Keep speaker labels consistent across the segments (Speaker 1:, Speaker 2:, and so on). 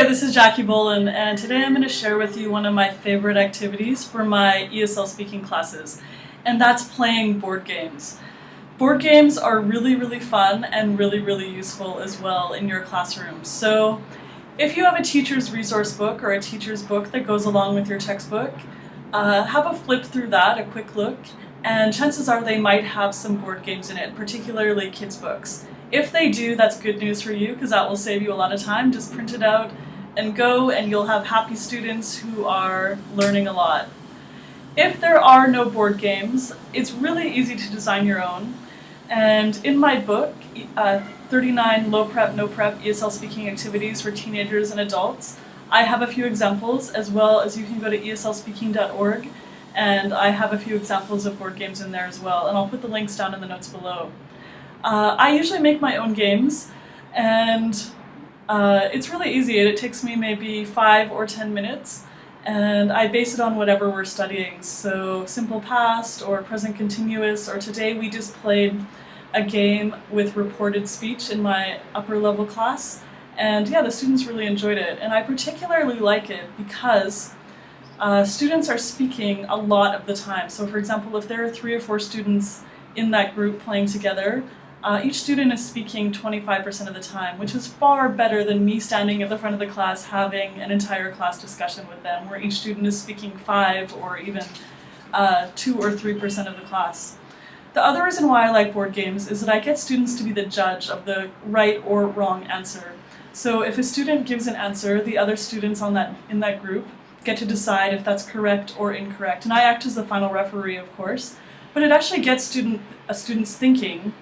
Speaker 1: this is Jackie Bolin, and today I'm going to share with you one of my favorite activities for my ESL speaking classes, and that's playing board games. Board games are really fun and really useful as well in your classroom. So if you have a teacher's resource book or a teacher's book that goes along with your textbook, have a flip through that, a quick look, and chances are they might have some board games in it, particularly kids' books. If they do, that's good news for you because that will save you a lot of time. Just print it out and go, and you'll have happy students who are learning a lot. If there are no board games, it's really easy to design your own. And in my book, 39 Low Prep, No Prep ESL Speaking Activities for Teenagers and Adults, I have a few examples, as well as you can go to eslspeaking.org, and I have a few examples of board games in there as well, and I'll put the links down in the notes below. I usually make my own games, and it's really easy. It takes me maybe 5 or 10 minutes, and I base it on whatever we're studying. So simple past or present continuous, or today we just played a game with reported speech in my upper level class, and yeah, the students really enjoyed it. And I particularly like it because students are speaking a lot of the time. So for example, if there are 3 or 4 students in that group playing together, each student is speaking 25% of the time, which is far better than me standing at the front of the class having an entire class discussion with them, where each student is speaking 5 or even 2 or 3% of the class. The other reason why I like board games is that I get students to be the judge of the right or wrong answer. So if a student gives an answer, the other students in that group get to decide if that's correct or incorrect. And I act as the final referee, of course, but it actually gets students thinking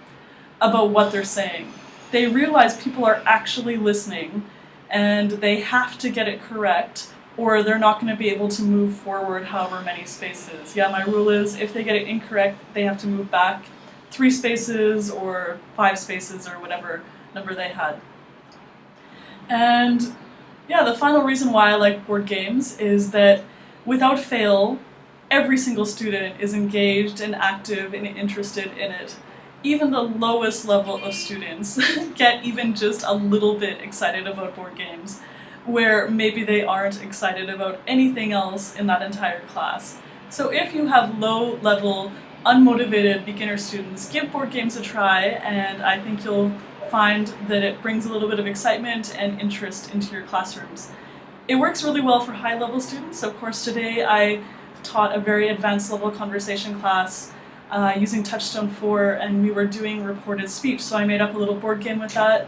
Speaker 1: about what they're saying. They realize people are actually listening and they have to get it correct or they're not going to be able to move forward however many spaces. Yeah, my rule is if they get it incorrect, they have to move back 3 spaces or 5 spaces or whatever number they had. And yeah, the final reason why I like board games is that without fail, every single student is engaged and active and interested in it. Even the lowest level of students get even just a little bit excited about board games, where maybe they aren't excited about anything else in that entire class. So if you have low-level, unmotivated beginner students, give board games a try, and I think you'll find that it brings a little bit of excitement and interest into your classrooms. It works really well for high-level students. Of course, today I taught a very advanced level conversation class using Touchstone 4, and we were doing reported speech, so I made up a little board game with that.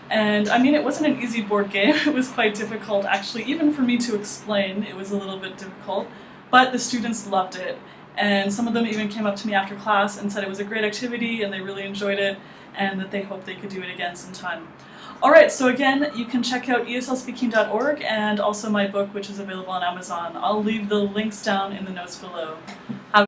Speaker 1: And I mean, it wasn't an easy board game. It was quite difficult, actually. Even for me to explain, it was a little bit difficult, but the students loved it. And some of them even came up to me after class and said it was a great activity and they really enjoyed it and that they hope they could do it again sometime. Alright, so again, you can check out eslspeaking.org and also my book, which is available on Amazon. I'll leave the links down in the notes below.